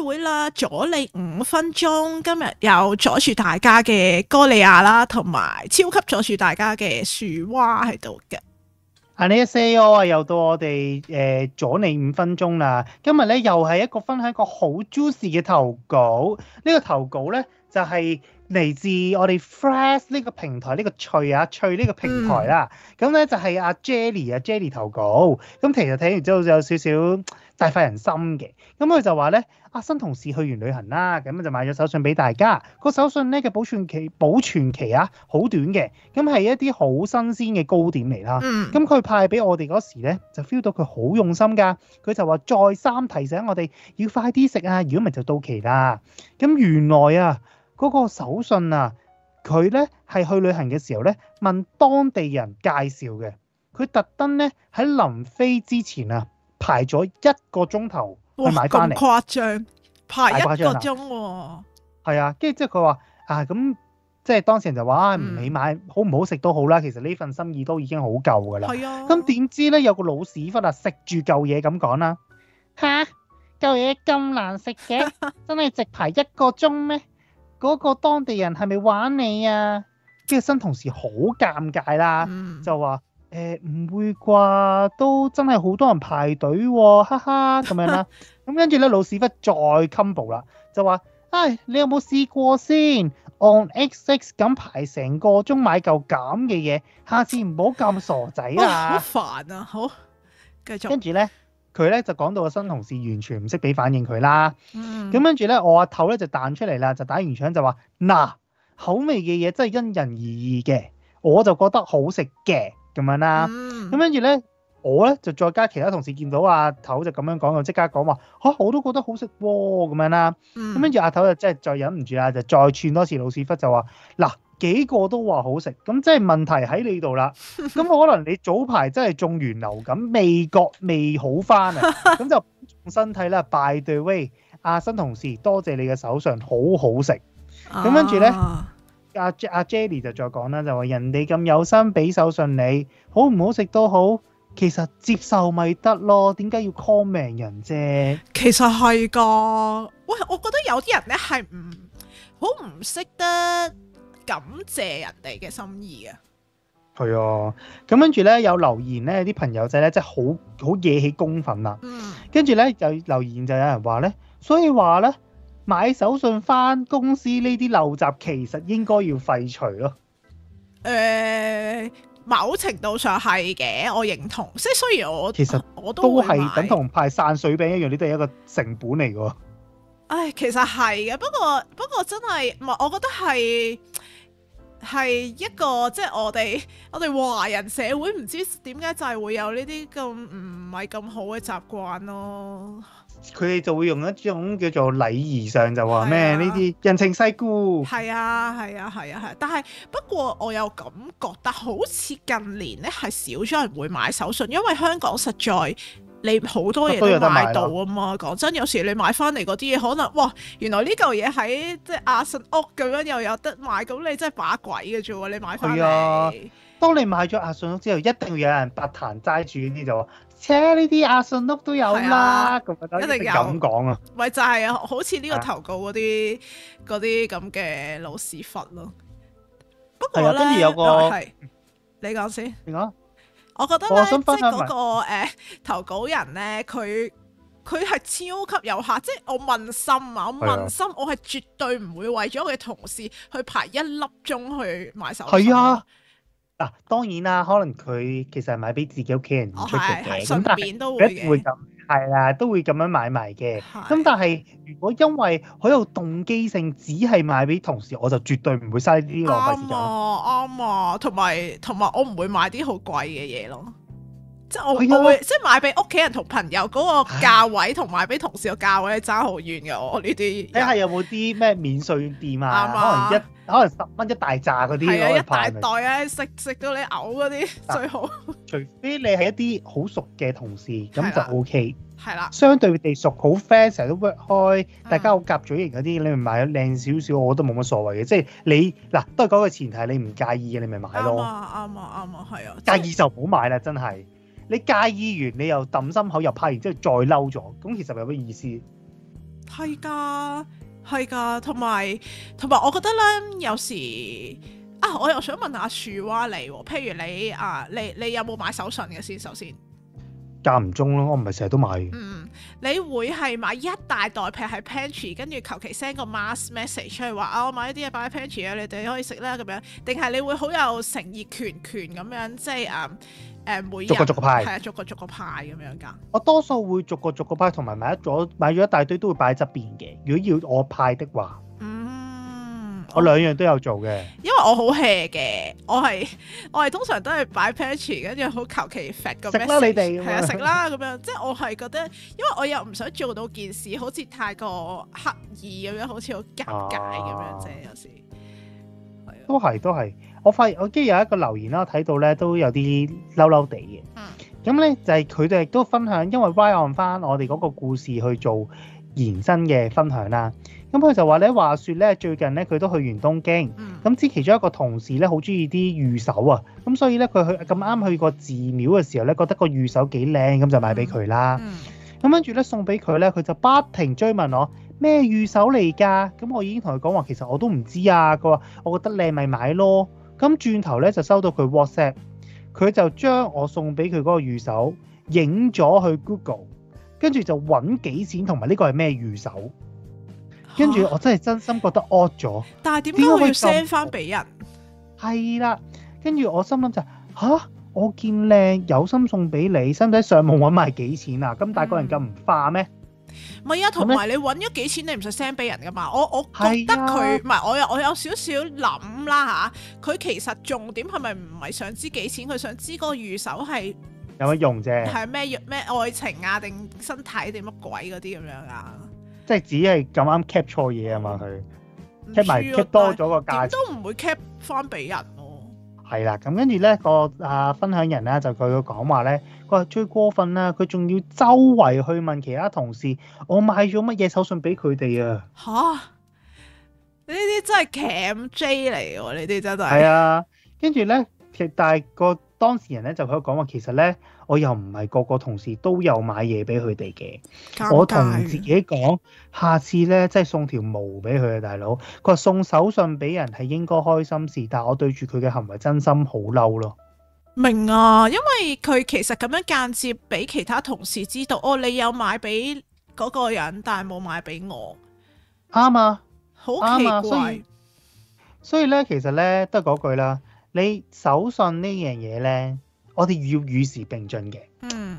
會啦，阻你5分鐘。今日有阻住大家嘅歌利亞啦，同埋超級阻住大家嘅樹蛙喺度嘅。안녕하세요啊，又到我哋阻你5分鐘啦。今日咧又係一個分享一個好 juicy 嘅投稿。呢個投稿咧就係嚟自我哋 Flash 呢個平台，呢個趣呢個平台啦。咁咧就係阿 Jelly 投稿。咁其實睇完之後就有少少大快人心嘅。咁佢就話咧，新同事去完旅行啦，咁就買咗手信俾大家。個手信咧嘅保存期好短嘅，咁係一啲好新鮮嘅糕點嚟啦。咁佢派俾我哋嗰時咧，就 feel 到佢好用心㗎。佢就話再三提醒我哋要快啲食啊，如果唔係就到期啦。咁原來啊，嗰個手信啊，佢咧係去旅行嘅時候咧問當地人介紹嘅。佢特登咧喺臨飛之前啊排咗1個鐘頭去買翻嚟。咁誇張，排1個鐘喎。係啊，跟住之後佢話咁即係當時人就話唔理買好唔好食都好啦，其實呢份心意都已經好夠㗎啦。係啊。咁點知咧有個老屎忽食住嚿嘢咁講啦，嚇嚿嘢咁難食嘅，真係直排1個鐘咩？嗰個當地人係咪玩你啊？跟住新同事好尷尬啦，就話唔會啩，都真係好多人排隊喎，哈哈咁樣啦。咁跟住咧老屎忽再 combo 啦，就話你有冇試過先？按 XX 咁排成個鐘買嚿咁嘅嘢，下次唔好咁傻仔啦。好煩啊！好，繼續。跟住咧，佢咧就講到個新同事完全唔識俾反應佢啦。咁跟住咧，我阿頭咧就彈出嚟啦，就打完槍就話：口味嘅嘢真係因人而異嘅，我就覺得好食嘅咁樣啦。咁跟住咧，我咧就再加其他同事見到阿頭就咁樣講，就即刻講話我都覺得好食喎咁樣啦。咁跟住阿頭就真係再忍唔住啦，就再串多次老屎忽就話幾個都話好食，咁即係問題喺你度啦。咁可能你早排真係中完流感，味覺未好翻啊，咁就身體啦。By the way， 新同事多謝你嘅手信，好好食。咁跟住咧，阿 Jelly 就再講啦，就話人哋咁有心俾手信你，好唔好食都好，其實接受咪得咯，點解要 call 命人啫？其實係㗎，喂，我覺得有啲人咧係好唔識得感謝人哋嘅心意啊。係啊，咁跟住咧有留言咧，啲朋友仔咧真係好惹起公憤啦。跟住咧就留言就有人話咧，所以話咧買手信翻公司呢啲陋習其實應該要廢除咯。某程度上係嘅，我認同。即係雖然我其實我都係等同派散水餅一樣，呢都係一個成本嚟㗎。其實係嘅，不過真係唔係，我覺得係一個即係我哋華人社會唔知點解就係會有呢啲咁唔係咁好嘅習慣咯。佢哋就會用一種叫做禮儀上就話咩呢啲人情世故。係啊，但係不過我又咁覺得，好似近年咧係少咗人會買手信，因為香港實在你好多嘢都買到啊嘛。講真，有時你買翻嚟嗰啲嘢，可能哇，原來呢嚿嘢喺即係阿信屋咁樣又有得買，咁你真係把鬼嘅啫喎！你買翻嚟，當你買咗阿信屋之後，一定要有人白壇齋住呢啲就話。呢啲阿信屋都有啦，咁一定有咁講啊！咪就係好似呢個投稿嗰啲咁嘅老屎忽咯。不過咧，跟住有個你講先，你講。我覺得咧，即係嗰個投稿人咧，佢係超級有客，即係我問心啊！我問心，我係絕對唔會為咗我嘅同事去排1粒鐘去買手信。係啊。當然啦，可能佢其實係買俾自己屋企人唔出奇嘅，咁但係一會咁係啦，都會咁樣買埋嘅。咁但係如果因為好有動機性，只係買俾同事，我就絕對唔會嘥呢啲浪費時間。啱啊，同埋我唔會買啲好貴嘅嘢咯。即係我會即係買俾屋企人同朋友嗰個價位，同買俾同事個價位爭好遠嘅。我呢啲睇下有冇啲咩免稅店啊？可能10蚊一大扎嗰啲，係啊，一大袋啊，食到你嘔嗰啲最好。除非你係一啲好熟嘅同事，咁就 OK。係啦，相對地熟，好 friend，成日都 work 開，大家好夾嘴型嗰啲，你咪買靚少少，我覺得冇乜所謂嘅。即係你都係嗰個前提，你唔介意嘅，你咪買咯。啱啊，係啊。介意就唔好買啦，真係。你介意完，你又揼心口，又拍完之後再嬲咗，咁其實有乜意思？係㗎，係㗎，同埋我覺得咧，有時啊，我又想問下樹蛙你喎，譬如你啊，你有冇買手信嘅先？首先間唔中咯，我唔係成日都買嘅。你會係買一大袋劈喺 pantry， 跟住求其 send 個 mass message 出去話啊，我買呢啲嘢擺喺 pantry 啊，你哋可以食啦咁樣，定係你會好有誠意拳咁樣，即係每日逐個派，係啊，逐個派咁樣㗎。我多數會逐個派，同埋買咗一大堆都會擺喺側邊嘅。如果要我派的話，我兩樣都有做嘅。因為我好 hea 嘅，我係通常都係擺 pantry， 跟住好求其 fit 個 message。食啦你哋，係啊，食啦咁樣。即係我係覺得，因為我又唔想做到件事好似太過刻意咁樣，好似好尷尬咁樣啫。有時都係。我發現我記得有一個留言啦，我睇到咧都有啲嬲嬲地嘅。咁咧就係佢哋亦都分享，因為 ride on 翻我哋嗰個故事去做延伸嘅分享啦。咁佢就話咧，話説咧最近咧佢都去完東京，咁知其中一個同事咧好中意啲御守啊，咁所以咧佢咁啱去個寺廟嘅時候咧，覺得個御守幾靚，咁就買俾佢啦。咁跟住咧送俾佢咧，佢就不停追問我咩御守嚟㗎？咁我已經同佢講話，其實我都唔知啊。佢話我覺得靚咪買咯。咁轉頭咧就收到佢 WhatsApp，佢就將我送俾佢嗰個御守影咗去 Google， 跟住就揾幾錢同埋呢個係咩御守，跟住我真係真心覺得 odd 咗。但係點解會要 send 翻俾人？係啦，跟住我心諗就我見靚有心送俾你，使唔使上網揾埋幾錢啊？咁大個人咁唔化咩？唔係啊，同埋你揾咗幾錢，你唔使 send 俾人噶嘛？我覺得佢唔係我有少少諗啦嚇，佢其實重點係咪唔係想知幾錢？佢想知嗰個御守係有乜用啫？係咩愛情啊，定身體定乜鬼嗰啲咁樣啊？即係只係咁啱 cap 錯嘢啊嘛，佢 cap 埋 cap 多咗個價錢，點都唔會 cap 翻俾人咯。係啦，咁跟住咧個分享人咧就佢講話咧，佢話最過分啦，佢仲要周圍去問其他同事，我買咗乜嘢手信俾佢哋啊！嚇，呢啲真係 cam J 嚟喎，呢啲真係。係啊，跟住咧，但係個當事人咧就喺度講話，其實咧我又唔係個個同事都有買嘢俾佢哋嘅，我同自己講，下次咧即係送條毛俾佢啊，大佬。佢話送手信俾人係應該開心事，但係我對住佢嘅行為真心好嬲咯。明啊，因為佢其實咁樣間接俾其他同事知道，你有買俾嗰個人，但係冇買俾我。啱啊，好奇怪。所以咧，其實咧都係嗰句啦。你手信呢樣嘢咧，我哋要與時並進嘅。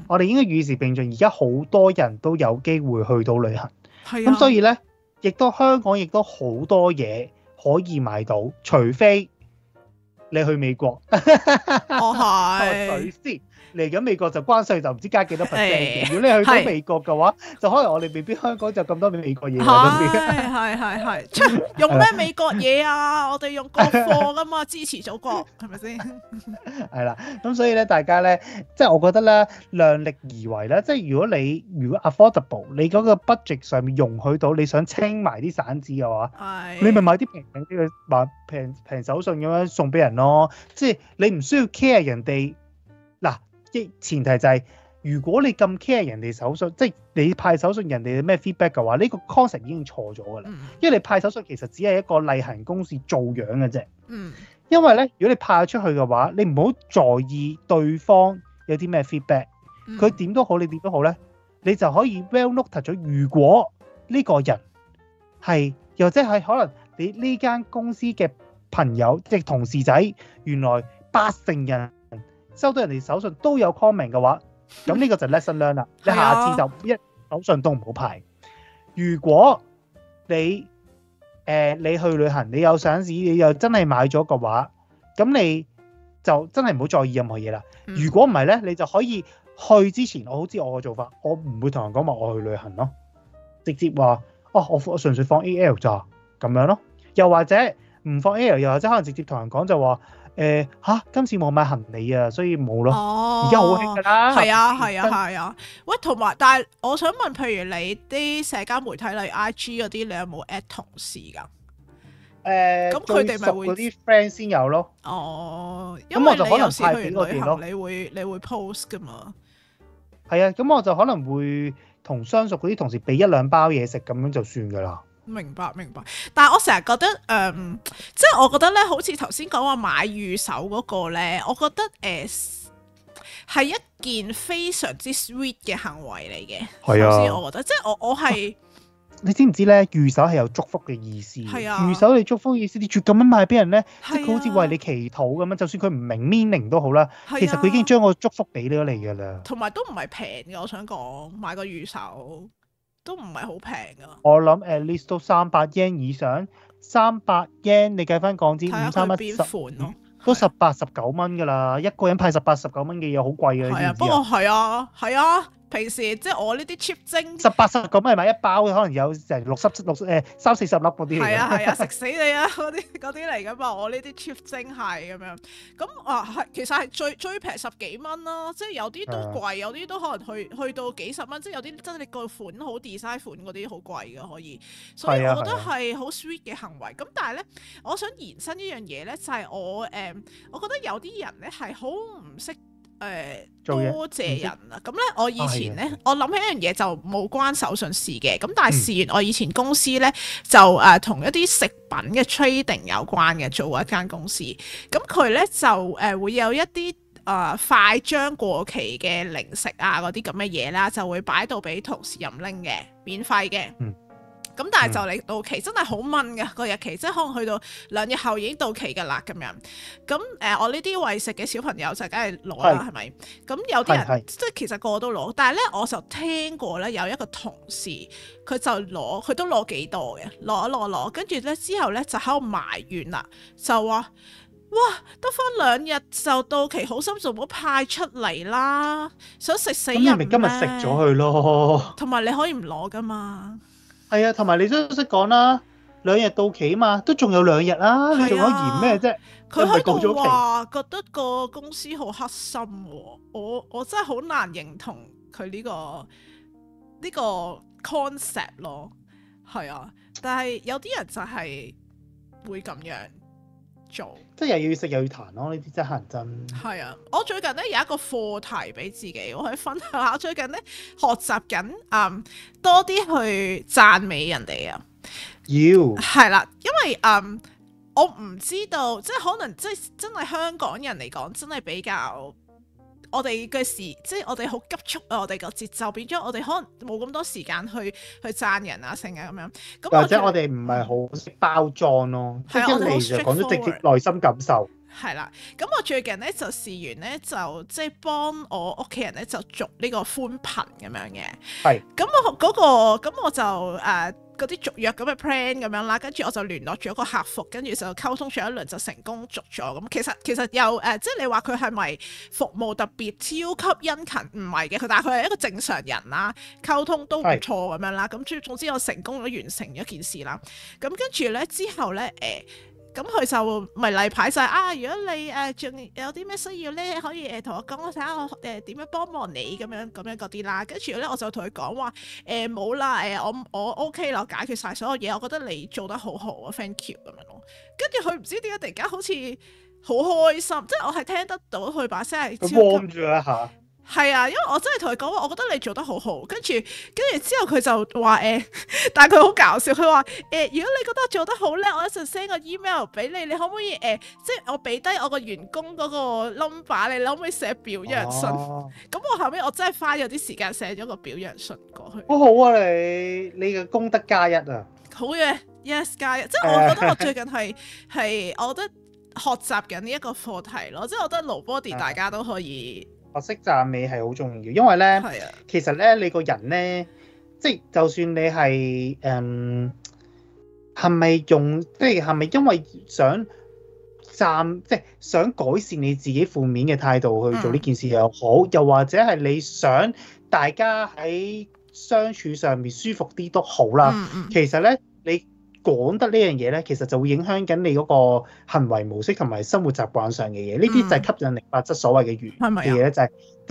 我哋應該與時並進。而家好多人都有機會去到旅行，咁所以咧，亦都香港亦都好多嘢可以買到，除非你去美國。水先嚟緊美國就關稅就唔知加幾多 percent 嘅。如果你去到美國嘅話，就可能我哋未必香港就咁多美國嘢。係用咩美國嘢啊？我哋用國貨噶嘛，支持祖國係咪先？係啦，咁所以咧，大家咧，即係我覺得咧，量力而為啦。即係如果 affordable， 你嗰個 budget 上面容許到，你想清埋啲散紙嘅話，你咪買啲平啲嘅，買平手信咁樣送俾人咯。即係你唔需要 care 人哋。嗱，前提就係，如果你咁 care 人哋手信，即係你派手信人哋咩 feedback 嘅話，呢個 concept 已經錯咗噶啦。因為你派手信其實只係一個例行公事做樣嘅啫。因為咧，如果你派咗出去嘅話，你唔好在意對方有啲咩 feedback，佢點都好，你點都好咧，你就可以 well note 咗。如果呢個人係，又即係可能你呢間公司嘅朋友，即係同事仔，原來80%人收到人哋手信都有 comment 嘅話，咁呢個就 lesson learn 啦。你下次就一手信都唔好派。如果你去旅行，你有上市，你又真係買咗嘅話，咁你就真係唔好在意任何嘢啦。如果唔係咧，你就可以去之前，我好知我嘅做法，我唔會同人講話我去旅行咯，直接話我純粹放 AL 咋咁樣咯。又或者唔放 AL，又或者可能直接同人講就話今次冇買行李啊，所以冇咯。而家好興㗎啦。係啊。喂，同埋，但係我想問，譬如你啲社交媒體例如 IG 嗰啲，你有冇 at 同事㗎？咁佢哋咪會嗰啲 friend 先有咯。因為我就可能派俾我哋咯。你會 post 㗎嘛？係啊，咁我就可能會同相熟嗰啲同事俾一兩包嘢食咁樣就算㗎啦。明白，但係我成日覺得即係我覺得咧，好似頭先講話買預售嗰個咧，我覺得係一件非常之 sweet 嘅行為嚟嘅。係啊，首先我覺得即係我係。你知唔知咧？預手係有祝福嘅意思。係啊，預手係祝福意思，你仲咁樣賣俾人咧，即係佢好似為你祈禱咁樣。就算佢唔明 meaning 都好啦，其實佢已經將個祝福俾咗你㗎啦。同埋都唔係平嘅，我想講買個預手都唔係好平㗎。我諗 at least 都300 yen 以上，300 yen 你計翻港紙531咯，都18-19蚊㗎啦。一個人派18-19蚊嘅嘢好貴嘅。係啊，不過係啊。平時即係我呢啲 cheap 精18-19蚊買一包，可能有成30-40粒嗰啲嚟。係啊，食死你啊！嗰啲嚟㗎嘛，我呢啲 cheap 精係咁樣。咁其實係最平10幾蚊啦，即係有啲都貴，有啲都可能去到幾十蚊，即係有啲真係你個款好 design 款嗰啲好貴㗎可以。所以我覺得係好 sweet 嘅行為。咁但係咧，我想延伸一樣嘢咧，就係我覺得有啲人咧係好唔識。多謝人啊！咁咧，我以前咧，我諗起一樣嘢就冇關手信事嘅。咁但係事緣我以前公司咧就同一啲食品嘅 trading 有關嘅，做一間公司。咁佢咧就會有一啲快將過期嘅零食啊嗰啲咁嘅嘢啦，就會擺到俾同事任拎嘅，免費嘅。咁但係就嚟到期真係好掹嘅個日期，即係可能去到2日後已經到期㗎啦咁樣。咁我呢啲餵食嘅小朋友就梗係攞啦，係咪？咁有啲人即係其實個個都攞，但係咧我就聽過咧有一個同事佢就攞，佢都攞幾多嘅，攞，跟住咧之後咧就喺度埋怨啦，就話：哇，得返2日就到期，好心做唔好派出嚟啦，想食死人咩？咁你咪今日食咗佢咯。同埋你可以唔攞㗎嘛。係啊，同埋你都識講啦，2日到期啊嘛，都仲有2日啦，你仲可以嫌咩啫？佢喺度話覺得個公司好黑心喎，我真係好難認同佢呢個 concept 咯，係啊，但係有啲人就係會咁樣做，即係又要食又要彈咯，呢啲真係真。係啊，我最近咧有一個課題俾自己，我可以分享下。最近咧學習緊多啲去讚美人哋啊。係啦，因為我唔知道，即係可能即係真係香港人嚟講，真係比較我哋嘅即係我哋好急促啊！我哋個節奏變咗，我哋可能冇咁多時間去讚人啊，成啊咁樣。咁或者我哋唔係好識包裝咯，即係一嚟就講咗直接內心感受。係啦，咁我最近咧就試完咧，就即係幫我屋企人咧就續呢個寬頻咁樣嘅。係。咁我就嗰啲續約咁嘅 plan 咁樣啦，跟住我就聯絡咗個客服，跟住就溝通咗一輪就成功續咗。咁其實又即係你話佢係咪服務特別超級殷勤？唔係嘅，但係佢係一個正常人啦，溝通都唔錯咁樣啦。咁總之我成功咗完成一件事啦。咁跟住咧之後咧咁佢就咪例牌就係如果你仲有啲咩需要咧，可以同我講，我睇下我點樣幫忙你咁樣嗰啲啦。跟住咧我就同佢講話冇啦，我 OK 啦，解決晒所有嘢，我覺得你做得好好啊，thank you 咁樣咯。跟住佢唔知點解突然間好似好開心，即係我係聽得到佢把聲係超級warm住一下。係啊，因為我真係同佢講話，我覺得你做得好好。跟住之後佢就話但係佢好搞笑，佢話如果你覺得我做得好咧，我一陣 send 個 email 俾你，你可唔可以即係我俾低我個員工嗰個 number，你可唔可以寫表揚信？咁我後尾我真係花咗啲時間寫咗個表揚信過去。好好啊，你嘅功德加一啊！好嘅 ，yes 加一，即係我覺得我最近係我覺得學習緊呢一個課題咯，即係我覺得 Nobody 大家都可以。學識讚美係好重要，因為咧，其實咧，你個人咧，即係就算你係係咪用，即係係咪因為想即係想改善你自己負面嘅態度去做呢件事又好，又或者係你想大家喺相處上面舒服啲都好啦。其實咧，你講得呢樣嘢咧，其實就會影響緊你嗰個行為模式同埋生活習慣上嘅嘢。呢啲就係吸引力法則所謂嘅語嘅嘢咧，就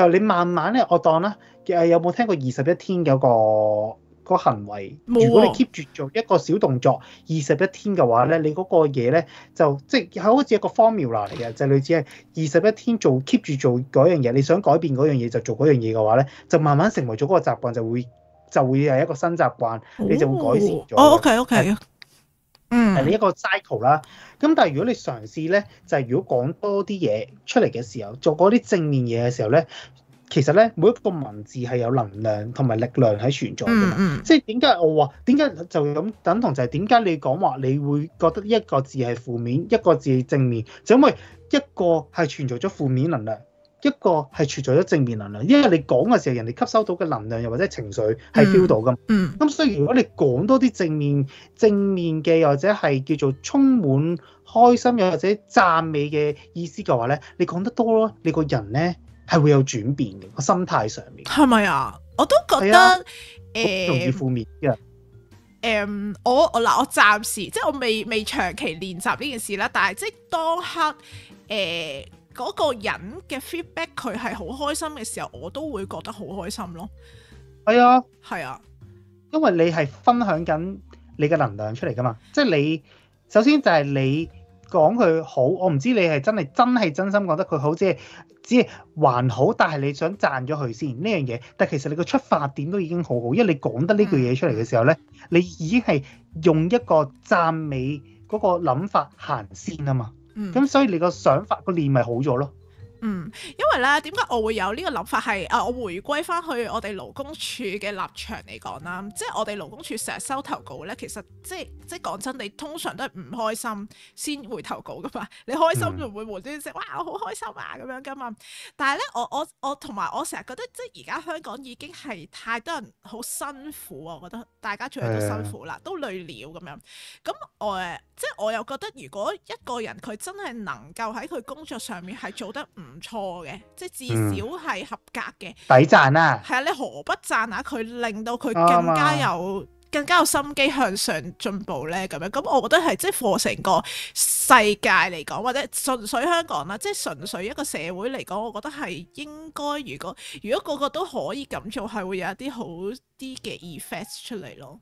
係你慢慢咧，我當啦，有冇聽過21天嗰個行為？如果你 keep 住做一個小動作21天嘅話咧，你嗰個嘢咧就即係好似一個 formula 嚟嘅，就類似係21天做 keep 住做嗰樣嘢，你想改變嗰樣嘢就做嗰樣嘢嘅話咧，就慢慢成為咗嗰個習慣，就會就會係一個新習慣，你就會改善咗。OK，係呢一個 cycle 啦。咁但係如果你嘗試咧，就係如果講多啲嘢出嚟嘅時候，做嗰啲正面嘢嘅時候咧，其實咧每一個文字係有能量同埋力量喺存在㗎嘛。即係點解我話點解就咁等同就係點解你講話你會覺得一個字係負面，一個字係正面，就因為一個係存在咗負面能量，一個係存在咗正面能量。因為你講嘅時候，人哋吸收到嘅能量又或者情緒係 feel 到㗎嘛。咁所以如果你講多啲正面嘅，或者係叫做充滿開心又或者讚美嘅意思嘅話咧，你講得多咯，你個人咧係會有轉變嘅個心態上面。係咪啊？我都覺得容易負面嘅。我暫時即係我未長期練習呢件事啦，但係即係當刻嗰個人嘅 feedback 佢係好開心嘅時候，我都會覺得好開心咯。係啊，因為你係分享緊你嘅能量出嚟㗎嘛，即係你首先就係你講佢好，我唔知你係真心覺得佢好，只係還好，但係你想讚咗佢先呢樣嘢。但係其實你個出發點都已經好好，因為你講得呢句嘢出嚟嘅時候咧，你已經係用一個讚美嗰個諗法行先啊嘛。咁所以你個想法個念咪好咗咯。因為咧，點解我會有呢個諗法係我回歸翻去我哋勞工處嘅立場嚟講啦，即係我哋勞工處成日收投稿咧，其實即係講真，你通常都係唔開心先會投稿噶嘛，你開心就會無端端哇我好開心啊咁樣噶嘛。但係咧，我同埋我成日覺得，即係而家香港已經係太多人好辛苦啊，我覺得大家做嘢都辛苦啦，都累了咁樣。咁即係我又覺得，如果一個人佢真係能夠喺佢工作上面係做得唔錯嘅，即係至少係合格嘅，抵讚啊！係啊，你何不讚下佢，令到佢更加有心機向上進步咧？咁樣咁，我覺得係即係for成個世界嚟講，或者純粹香港啦，即係純粹一個社會嚟講，我覺得係應該，如果個個都可以咁做，係會有一啲好啲嘅 effect 出嚟咯。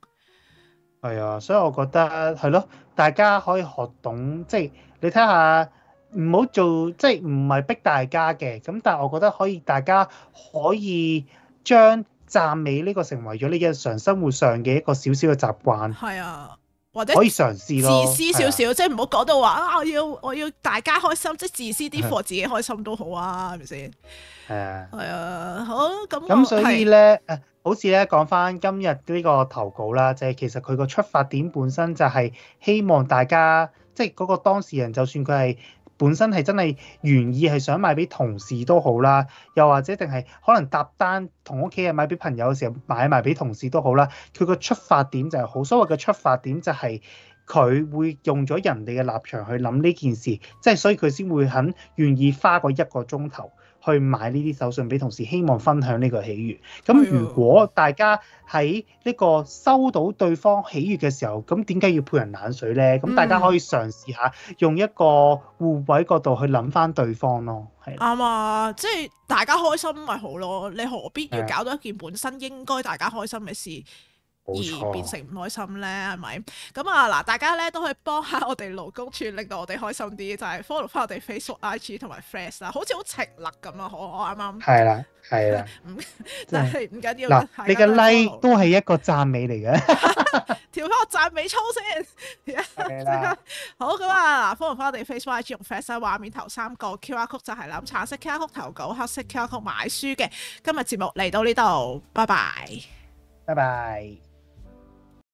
係啊，所以我覺得係咯，大家可以學懂，即係你睇下，唔好做，即係唔係逼大家嘅。咁但係我覺得大家可以將讚美呢個成為咗你日常生活上嘅一個少少嘅習慣。係啊，或者可以嘗試咯，自私少少，即係唔好講到話我要大家開心，即係自私啲，自己開心都好啊，係咪先？係啊，好咁所以咧好似咧講翻今日呢個投稿啦，就係其實佢個出發點本身就係希望大家，即係嗰個當事人，就算佢係本身係真係原意係想買俾同事都好啦，又或者定係可能搭單同屋企人買俾朋友嘅時候買埋俾同事都好啦，佢個出發點就係好，所謂嘅出發點就係佢會用咗人哋嘅立場去諗呢件事，即係所以佢先會肯願意花個1個鐘頭去買呢啲手信俾同事，希望分享呢個喜悅。咁如果大家喺呢個收到對方喜悅嘅時候，咁點解要潑人冷水咧？咁大家可以嘗試下用一個互惠角度去諗翻對方咯。係啱啊，即係大家開心咪好咯，你何必要搞到一件本身應該大家開心嘅事而變成唔開心咧？係咪？咁啊嗱，大家咧都可以幫下我哋勞工處，令到我哋開心啲，就係 follow 翻我哋 Facebook、IG 同埋 Threads 啦，好似好情勒咁啊！我啱啱係啦，但係唔緊要嗱，你嘅 like 都係一個讚美嚟嘅，調翻個讚美操先。好咁啊，follow 翻我哋 Facebook、IG 同 Threads，畫面頭3個 QR code 就係啦，橙色 QR code 投稿，黑色 QR code 買書嘅。今日節目嚟到呢度，拜拜。拜拜。